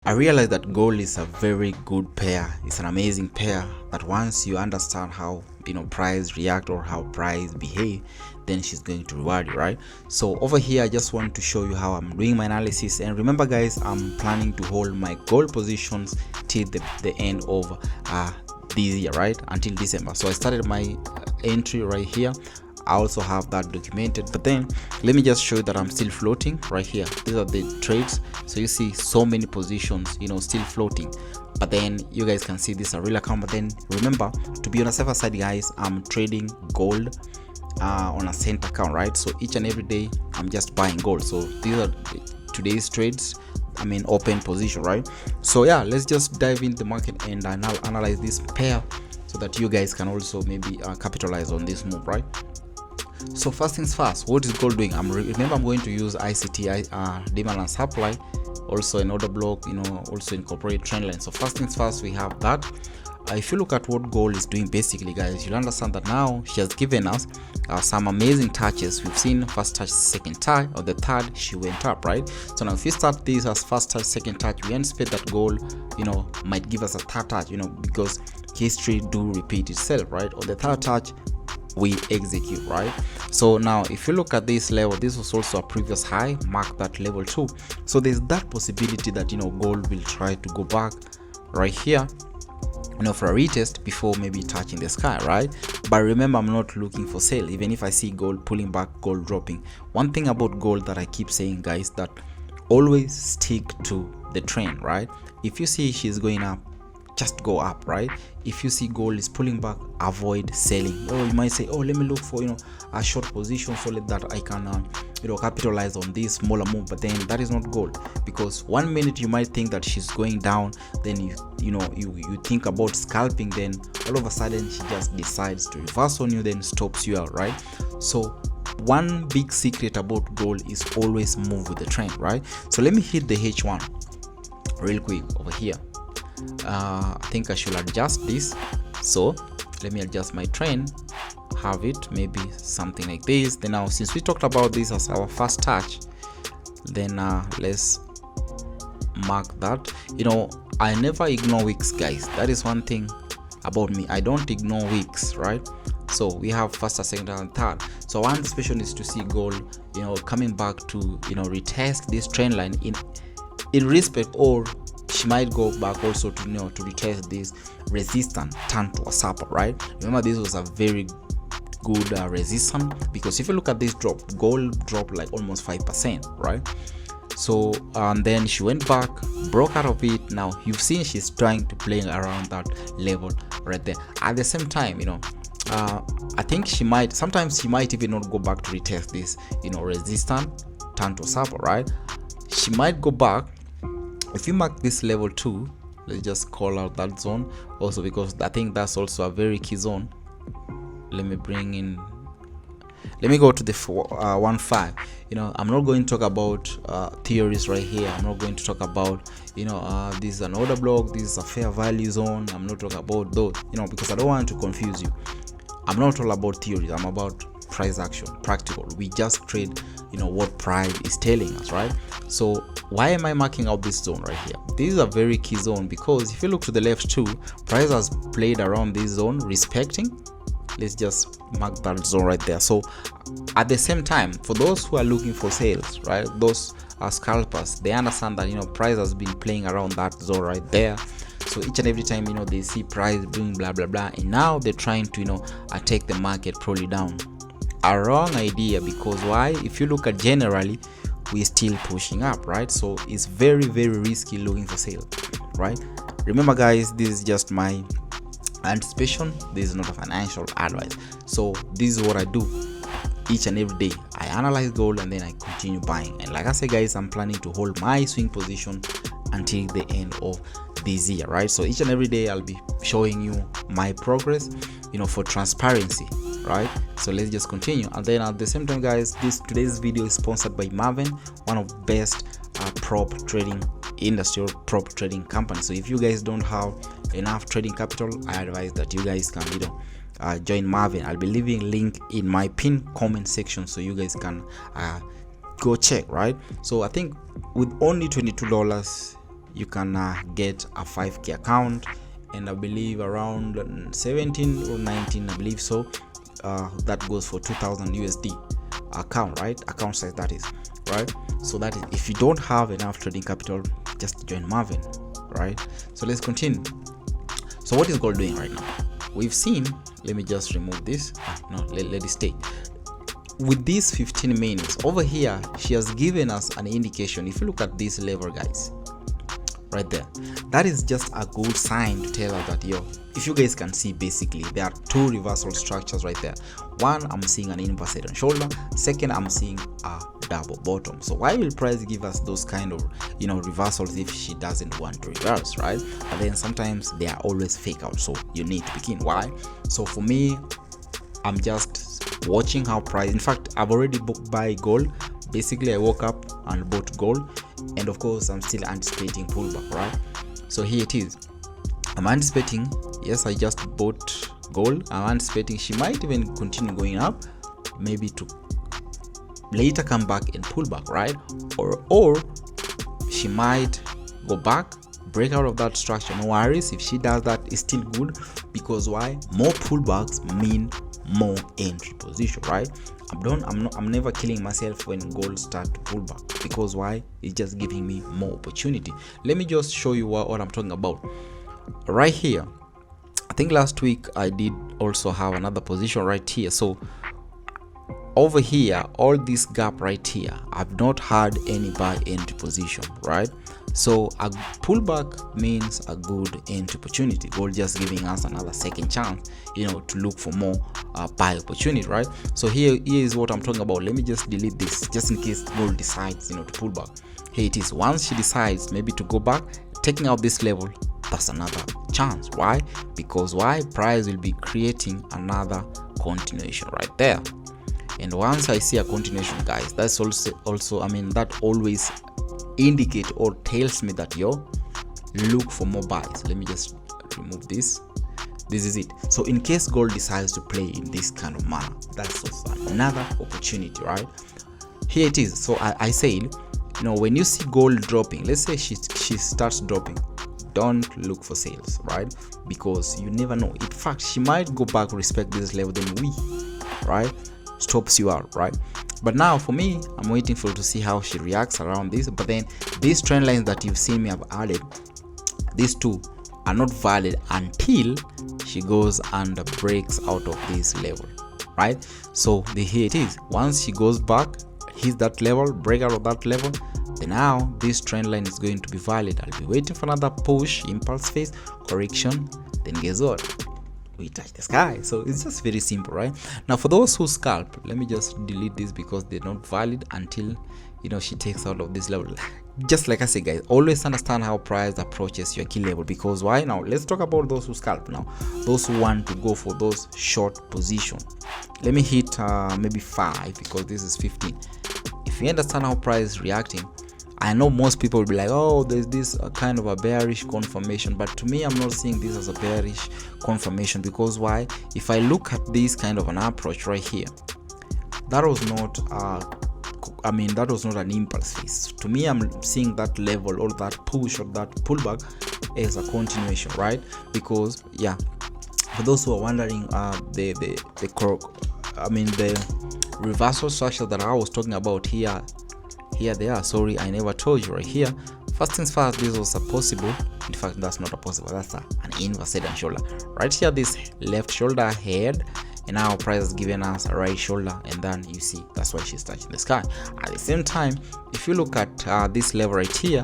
I realized that gold is a very good pair. It's an amazing pair that once you understand how price react or how price behave, then she's going to reward you, right? So over here I just want to show you how I'm doing my analysis. And remember guys, I'm planning to hold my gold positions till the end of this year, right, until December. So I started my entry right here. I also have that documented, but then let me just show you that I'm still floating right here. These are the trades. So you see so many positions still floating, but then you guys can see this is a real account. But then remember, to be on a safer side guys, I'm trading gold on a cent account, right? So each and every day I'm just buying gold. So these are today's trades, open position, right? So yeah, let's just dive into the market and analyze this pair so that you guys can also maybe capitalize on this move, right? So first things first, what is gold doing? Remember I'm going to use ICT, demand and supply, also an order block, also incorporate trend line. So first things first, we have that. If you look at what gold is doing, basically guys, you'll understand that now she has given us some amazing touches. We've seen first touch, second touch, or the third she went up, right? So now if we start this as first touch, second touch, we anticipate that gold might give us a third touch, because history do repeat itself, right? Or the third touch we execute, right? So now if you look at this level, this was also a previous high, mark that level 2. So there's that possibility that gold will try to go back right here for a retest before maybe touching the sky, right? But remember, I'm not looking for sale. Even if I see gold pulling back, gold dropping, one thing about gold that I keep saying guys, that always stick to the trend, right? If you see she's going up, just go up, right? If you see gold is pulling back, avoid selling. You might say, oh, let me look for a short position so that I can capitalize on this smaller move. But then that is not gold, because 1 minute you might think that she's going down, then you think about scalping, then all of a sudden she just decides to reverse on you, then stops you out, right? So one big secret about gold is always move with the trend, right? So let me hit the H1 real quick over here. I think I should adjust this. So let me adjust my trend, have it maybe something like this. Then now, since we talked about this as our first touch, then let's mark that. I never ignore wicks guys. That is one thing about me, I don't ignore wicks, right? So we have first, second, and third. So our anticipation is to see gold coming back to retest this trend line in respect, or she might go back also to to retest this resistance, turn to a support, right? Remember, this was a very good resistance, because if you look at this drop, gold dropped like almost 5%, right? So and then she went back, broke out of it. Now you've seen she's trying to play around that level right there. At the same time, I think sometimes she might even not go back to retest this resistance, turn to support, right? She might go back. If you mark this level 2, let's just call out that zone also, because I think that's also a very key zone. Let me go to the 1.5. I'm not going to talk about theories right here. I'm not going to talk about this is an order block, this is a fair value zone. I'm not talking about those, because I don't want to confuse you. I'm not all about theories, I'm about price action, practical. We just trade what price is telling us, right? So why am I marking out this zone right here? This is a very key zone, because if you look to the left too, price has played around this zone, respecting. Let's just mark that zone right there. So at the same time, for those who are looking for sales, right, those are scalpers, they understand that price has been playing around that zone right there. So each and every time they see price doing blah blah blah, and now they're trying to take the market probably down. A wrong idea, because why? If you look at generally, we're still pushing up, right? So it's very, very risky looking for sale, right? Remember guys, this is just my anticipation. This is not a financial advice. So this is what I do each and every day. I analyze gold and then I continue buying. And like I said guys, I'm planning to hold my swing position until the end of this year, right? So each and every day I'll be showing you my progress, for transparency, right? So let's just continue. And then at the same time guys, today's video is sponsored by Marvin, one of the best prop trading industry or prop trading company. So if you guys don't have enough trading capital, I advise that you guys can join Marvin. I'll be leaving link in my pinned comment section, so you guys can go check, right? So I think with only $22 you can get a 5k account, and I believe around 17 or 19, I believe so, that goes for 2000 USD account, right? Account size, that is, right? So that is, if you don't have enough trading capital, just join Marvin, right? So let's continue. So what is gold doing right now? We've seen, let me just remove this, no, let it stay. With these 15 minutes over here, she has given us an indication. If you look at this level, guys, right there, that is just a good sign to tell us that, yo, if you guys can see, basically there are two reversal structures right there. One, I'm seeing an inverse head and shoulder. Second, I'm seeing a double bottom. So why will price give us those kind of, you know, reversals if she doesn't want to reverse, right? But then sometimes they are always fake out, so you need to begin. Why? So for me, I'm just watching how price, in fact, I've already buy gold. Basically, I woke up and bought gold, and of course I'm still anticipating pullback, right? So here it is, I'm anticipating, yes, I just bought gold. I'm anticipating she might even continue going up, maybe to later come back and pull back, right? Or she might go back, break out of that structure. No worries, if she does that, it's still good, because why? More pullbacks mean more entry position, right? I'm never killing myself when gold start to pull back, because why? It's just giving me more opportunity. Let me just show you what I'm talking about right here. I think last week I did also have another position right here. So over here, all this gap right here, I've not had any buy entry position, right? So a pullback means a good entry opportunity. Gold just giving us another second chance, you know, to look for more buy opportunity, right? So here is what I'm talking about. Let me just delete this just in case gold decides, you know, to pull back. Here it is. Once she decides maybe to go back, taking out this level, that's another chance. Why? Because why? Price will be creating another continuation right there. And once I see a continuation, guys, that's also I mean, that always indicate or tells me that, yo, look for more buys. Let me just remove this. This is it. So in case gold decides to play in this kind of manner, that's also another opportunity, right? Here it is. So I said, you know, when you see gold dropping, let's say she starts dropping, don't look for sales, right? Because you never know. In fact, she might go back, respect this level, then we, right, stops you out, right? But now for me, I'm waiting for to see how she reacts around this. But then these trend lines that you've seen me have added, these two are not valid until she goes and breaks out of this level, right? So here it is. Once she goes back, hits that level, break out of that level, then now this trend line is going to be valid. I'll be waiting for another push, impulse phase, correction, then guess what? We touch the sky. So it's just very simple, right? Now for those who scalp, let me just delete this because they're not valid until, you know, she takes out of this level. Just like I say, guys, always understand how price approaches your key level, because why? Now let's talk about those who scalp. Now those who want to go for those short position, let me hit maybe 5 because this is 15. If you understand how price is reacting, I know most people will be like, oh, there's this kind of a bearish confirmation, but to me, I'm not seeing this as a bearish confirmation, because why? If I look at this kind of an approach right here, that was not that was not an impulse phase. To me, I'm seeing that level or that push or that pullback as a continuation, right? Because yeah, for those who are wondering, the reversal structure that I was talking about here they are. Sorry, I never told you right here. First things first, this was a possible, in fact that's not a possible, that's an inverse head and shoulder. Right here, this left shoulder head, and now price has given us a right shoulder, and then you see that's why she's touching the sky. At the same time, if you look at this level right here,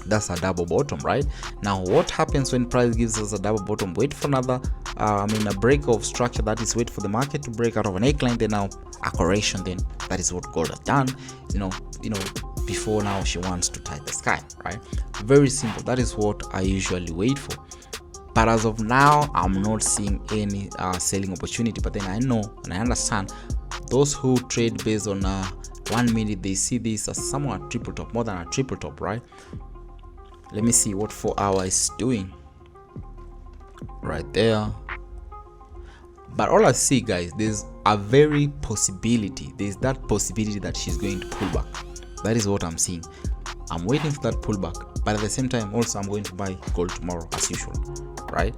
that's a double bottom, right? Now what happens when price gives us a double bottom? Wait for another a break of structure, that is wait for the market to break out of an neckline, then now a correction, then that is what gold has done, you know, before now she wants to touch the sky, right? Very simple. That is what I usually wait for. But as of now, I'm not seeing any selling opportunity. But then I know and I understand those who trade based on 1 minute, they see this as somewhat triple top, more than a triple top, right? Let me see what 4 hour is doing right there. But all I see, guys, there's a very possibility, there's that possibility that she's going to pull back. That is what I'm seeing. I'm waiting for that pullback, but at the same time also I'm going to buy gold tomorrow as usual, right?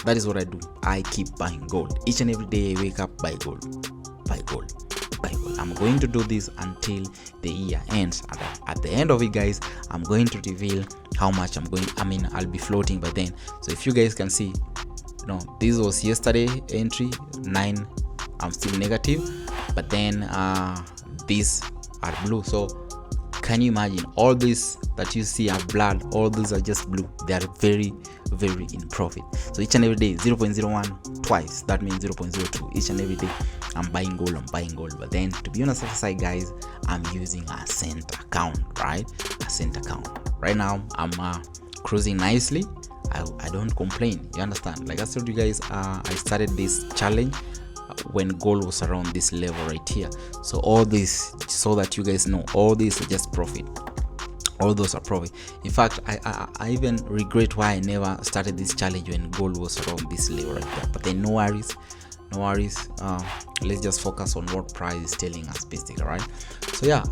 That is what I do. I keep buying gold each and every day. I wake up, buy gold, buy gold, buy gold. I'm going to do this until the year ends. At the end of it, guys, I'm going to reveal how much I'll be floating by then. So if you guys can see, this was yesterday entry 9, I'm still negative, but then these are blue. So can you imagine, all these that you see are blood, all these are just blue. They are very in profit. So each and every day 0.01 twice, that means 0.02 each and every day. I'm buying gold. But then to be on the safe side, guys, I'm using a cent account, right? A cent account. Right now I'm cruising nicely. I don't complain, you understand? Like I told you guys, I started this challenge when gold was around this level right here. So all this, so that you guys know, all this is just profit. All those are profit. In fact, I even regret why I never started this challenge when gold was around this level right there. But then no worries. Let's just focus on what price is telling us, basically, right? So yeah,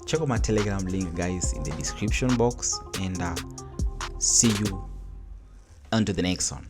check out my Telegram link, guys, in the description box, and see you until the next one.